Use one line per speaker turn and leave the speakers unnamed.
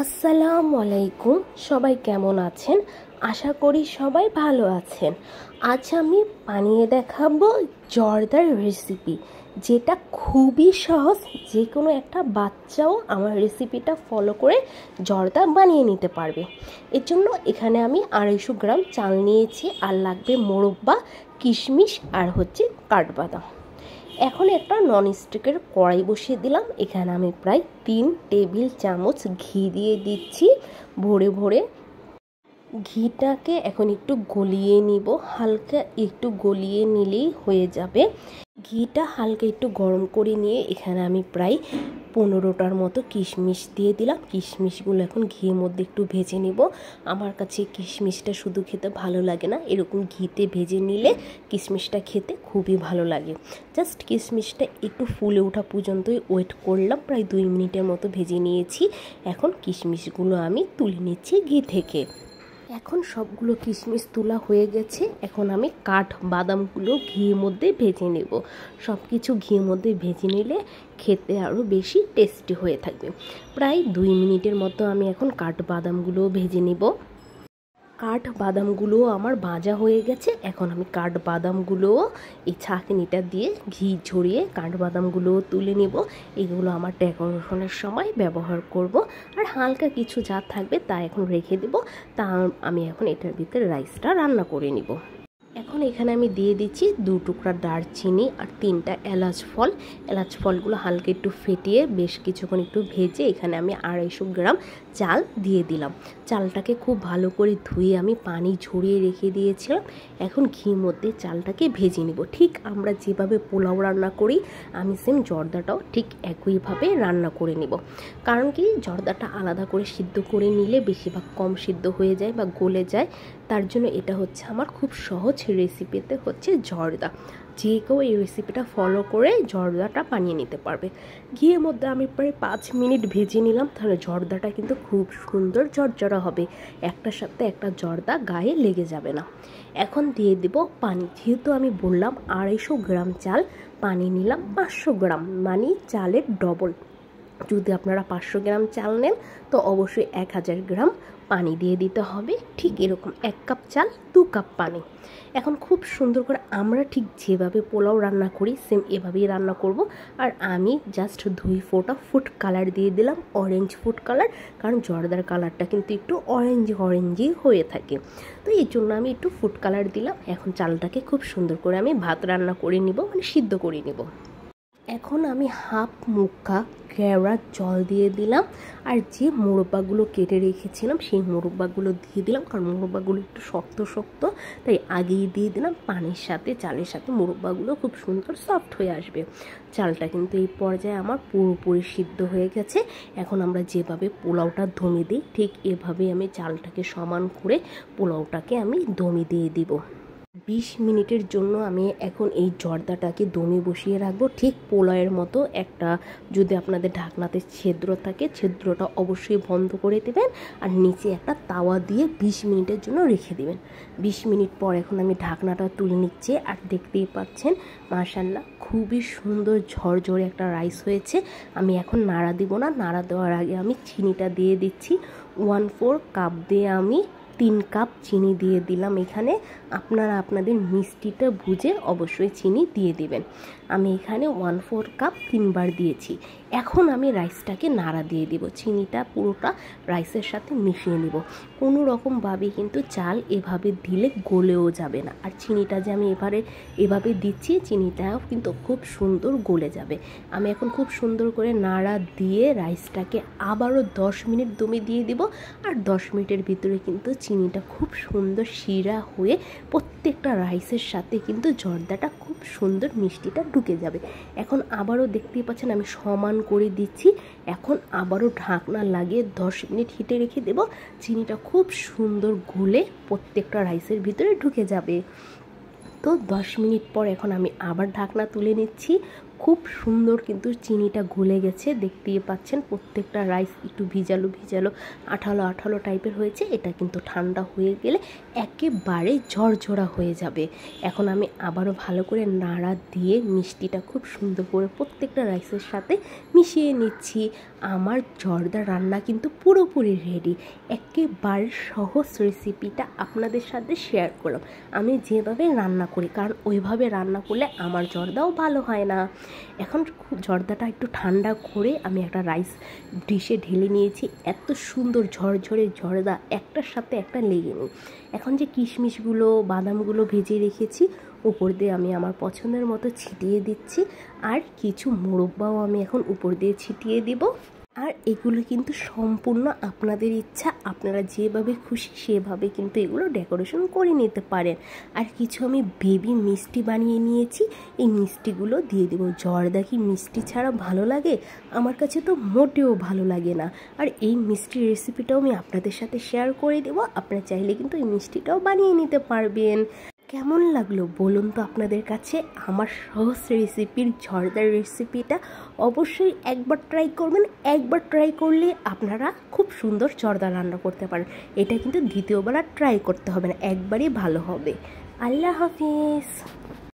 আসসালামু আলাইকুম। সবাই কেমন আছেন? আশা করি সবাই ভালো আছেন। আজ আমি বানিয়ে দেখাবো জর্দার রেসিপি, যেটা খুবই সহজ। যে কোনো একটা বাচ্চাও আমার রেসিপিটা ফলো করে জর্দা বানিয়ে নিতে পারবে। এর জন্য এখানে আমি 250 গ্রাম চাল নিয়েছি, আর লাগবে মোরব্বা, কিশমিশ আর কাঠবাদাম। এখন একটা ননস্টিকের কড়াই বসিয়ে দিলাম। এখানে আমি প্রায় 3 টেবিল চামচ ঘি দিয়ে দিচ্ছি ভরে ভরে। ঘিটাকে এখন একটু গলিয়ে নিব, হালকা একটু গলিয়ে নিলেই হয়ে যাবে। ঘিটা হালকা একটু গরম করে নিয়ে এখানে আমি প্রায় 15টার মতো কিশমিশ দিয়ে দিলাম। কিশমিশগুলো এখন ঘিয়ের মধ্যে একটু ভেজে নিব। আমার কাছে কিশমিশটা শুধু খেতে ভালো লাগে না, এরকম ঘিতে ভেজে নিলে কিশমিশটা খেতে খুবই ভালো লাগে। জাস্ট কিশমিশটা একটু ফুলে ওঠা পর্যন্তই ওয়েট করলাম, প্রায় 2 মিনিটের মতো ভেজে নিয়েছি। এখন কিশমিশগুলো আমি তুলে নিচ্ছি ঘি থেকে। এখন সবগুলো কিশমিশ তোলা হয়ে গেছে। এখন আমি কাঠবাদামগুলো ঘিয়ের মধ্যে ভেজে নেব। সব কিছু ঘিয়ের মধ্যে ভেজে নিলে খেতে আরও বেশি টেস্টি হয়ে থাকবে। প্রায় 2 মিনিটের মতো আমি এখন কাঠবাদামগুলো ভেজে নেব। কাঠবাদামগুলো আমার ভাজা হয়ে গেছে। এখন আমি কাঠবাদামগুলো এই ছাঁকনিটা দিয়ে ঘি ঝরিয়ে কাঠবাদামগুলো তুলে নেব। এগুলো আমার ডেকোরেশনের সময় ব্যবহার করব। আর হালকা কিছু যা থাকবে তা এখন রেখে দেব। তা আমি এখন এটার ভিতরে রাইসটা রান্না করে নিব। এখন এখানে আমি দিয়ে দিচ্ছি 2 টুকরা দারচিনি আর 3টা এলাচ ফল। এলাচ ফলগুলো হালকা একটু ফেটিয়ে বেশ কিছুক্ষণ একটু ভেজে এখানে আমি 250 গ্রাম চাল দিয়ে দিলাম। চালটাকে খুব ভালো করে ধুয়ে আমি পানি ঝরিয়ে রেখে দিয়েছিলাম। এখন ঘির মধ্যে চালটাকে ভেজে নিব। ঠিক আমরা যেভাবে পোলাও রান্না করি আমি সেম জর্দাটাও ঠিক একইভাবে রান্না করে নিব। কারণ কি, জর্দাটা আলাদা করে সিদ্ধ করে নিলে বেশিরভাগ কম সিদ্ধ হয়ে যায় বা গলে যায়। তার জন্য এটা আমার খুব সহজ রেসিপিতে জর্দা। যে কেউ এই রেসিপিটা ফলো করে জর্দাটা বানিয়ে নিতে পারবে। ঘিয়ের মধ্যে আমি প্রায় 5 মিনিট ভেজে নিলাম, তাহলে জর্দাটা কিন্তু খুব সুন্দর জর্জরা হবে। একটার সাথে একটা জর্দা গায়ে লেগে যাবে না। এখন দিয়ে দেব পানি। যেহেতু আমি বললাম 250 গ্রাম চাল, পানি নিলাম 500 গ্রাম, মানে চালের ডবল। যদি আপনারা 500 গ্রাম চাল নেন তো অবশ্যই 1000 গ্রাম পানি দিয়ে দিতে হবে। ঠিক এরকম 1 কাপ চাল 2 কাপ পানি। এখন খুব সুন্দর করে আমরা ঠিক যেভাবে পোলাও রান্না করি সেম এভাবেই রান্না করব। আর আমি জাস্ট 2 ফোঁটা ফুড কালার দিয়ে দিলাম, অরেঞ্জ ফুড কালার। কারণ জর্দার কালারটা কিন্তু একটু অরেঞ্জি হয়ে থাকে, তো এই জন্য আমি একটু ফুড কালার দিলাম। এখন চালটাকে খুব সুন্দর করে আমি ভাত রান্না করে নিব, মানে সিদ্ধ করে নিব। এখন আমি হাফ মুখা কেওড়া জল দিয়ে দিলাম, আর যে মোরব্বাগুলো কেটে রেখেছিলাম সেই মোরব্বাগুলো দিয়ে দিলাম। কারণ মোরব্বাগুলো একটু শক্ত শক্ত, তাই আগেই দিয়ে দিলাম। পানির সাথে চালের সাথে মোরব্বাগুলো খুব সুন্দর সফট হয়ে আসবে। চালটা কিন্তু এই পর্যায়ে আমার পুরোপুরি সিদ্ধ হয়ে গেছে। এখন আমরা যেভাবে পোলাওটা দমে দিই ঠিক এভাবেই আমি চালটাকে সমান করে পোলাওটাকে আমি দমে দিয়ে দিব। 20 মিনিটের জন্য আমি এখন এই জর্দাটাকে দমে বসিয়ে রাখবো, ঠিক পোলাওয়ের মতো। একটা যদি আপনাদের ঢাকনাতে ছিদ্র থাকে, ছিদ্রটা অবশ্যই বন্ধ করে দেবেন, আর নিচে একটা তাওয়া দিয়ে 20 মিনিটের জন্য রেখে দেবেন। 20 মিনিট পর এখন আমি ঢাকনাটা তুলে নিচ্ছি, আর দেখতেই পাচ্ছেন মাশাআল্লাহ খুবই সুন্দর ঝরঝরে একটা রাইস হয়েছে। আমি এখন নাড়া দিব না, নাড়া দেওয়ার আগে আমি চিনিটা দিয়ে দিচ্ছি। 1/4 কাপ দিয়ে আমি 3 কাপ চিনি দিয়ে দিলাম। এখানে আপনারা আপনাদের মিষ্টিটা বুঝে অবশ্যই চিনি দিয়ে দিবেন। আমি এখানে 1/4 কাপ 3 বার দিয়েছি। এখন আমি রাইসটাকে নাড়া দিয়ে দিব। চিনিটা পুরোটা রাইসের সাথে মিশিয়ে নিব। কোনো রকমভাবে কিন্তু চাল এভাবে দিলে গলেও যাবে না। আর চিনিটা যে আমি এভাবে দিচ্ছি, চিনিটাও কিন্তু খুব সুন্দর গলে যাবে। আমি এখন খুব সুন্দর করে নাড়া দিয়ে রাইসটাকে আবারও 10 মিনিট দমে দিয়ে দিব। আর 10 মিনিটের ভিতরে কিন্তু চিনিটা খুব সুন্দর শিরা হয়ে প্রত্যেকটা রাইসের সাথে কিন্তু জর্দাটা খুব সুন্দর মিষ্টিটা ঢুকে যাবে। এখন আবারও দেখতেই পাচ্ছেন আমি সমান করে দিচ্ছি। এখন আবারও ঢাকনা লাগিয়ে 10 মিনিট হিটে রেখে দেব। চিনিটা খুব সুন্দর গলে প্রত্যেকটা রাইসের ভিতরে ঢুকে যাবে। তো 10 মিনিট পর এখন আমি আবার ঢাকনা তুলে নিচ্ছি। খুব সুন্দর কিন্তু চিনিটা গলে গেছে, দেখতেই পাচ্ছেন। প্রত্যেকটা রাইস একটু ভিজালো আঠালো টাইপের হয়েছে। এটা কিন্তু ঠান্ডা হয়ে গেলে একেবারে ঝরঝরা হয়ে যাবে। এখন আমি আবারও ভালো করে নাড়া দিয়ে মিষ্টিটা খুব সুন্দর করে প্রত্যেকটা রাইসের সাথে মিশিয়ে নিচ্ছি। আমার জর্দা রান্না কিন্তু পুরোপুরি রেডি। একেবারে সহজ রেসিপিটা আপনাদের সাথে শেয়ার করলাম আমি যেভাবে রান্না করি, কারণ ওইভাবে রান্না করলে আমার জর্দাও ভালো হয় না। এখন জর্দাটা একটু ঠান্ডা করে আমি একটা রাইস ডিশে ঢেলে নিয়েছি। এত সুন্দর ঝরঝরে জর্দা একটার সাথে একটা লেগে নেই। এখন যে কিশমিশগুলো বাদামগুলো ভেজে রেখেছি উপর দিয়ে আমি আমার পছন্দের মতো ছিটিয়ে দিচ্ছি, আর কিছু মোরব্বাও আমি এখন উপর দিয়ে ছিটিয়ে দেব। আর এগুলো কিন্তু সম্পূর্ণ আপনাদের ইচ্ছা, আপনারা যেভাবে খুশি সেভাবে কিন্তু এগুলো ডেকোরেশন করে নিতে পারেন। আর কিছু আমি বেবি মিষ্টি বানিয়ে নিয়েছি, এই মিষ্টিগুলো দিয়ে দেবো। জর্দা কি মিষ্টি ছাড়া ভালো লাগে? আমার কাছে তো মোটেও ভালো লাগে না। আর এই মিষ্টির রেসিপিটাও আমি আপনাদের সাথে শেয়ার করে দেবো, আপনারা চাইলে কিন্তু এই মিষ্টিটাও বানিয়ে নিতে পারবেন। কেমন লাগলো বলুন তো আপনাদের কাছে আমার সহজ রেসিপির জর্দার রেসিপিটা? অবশ্যই একবার ট্রাই করবেন। একবার ট্রাই করলে আপনারা খুব সুন্দর জর্দা রান্না করতে পারেন। এটা কিন্তু দ্বিতীয়বার আর ট্রাই করতে হবে না, একবারই ভালো হবে। আল্লাহ হাফিজ।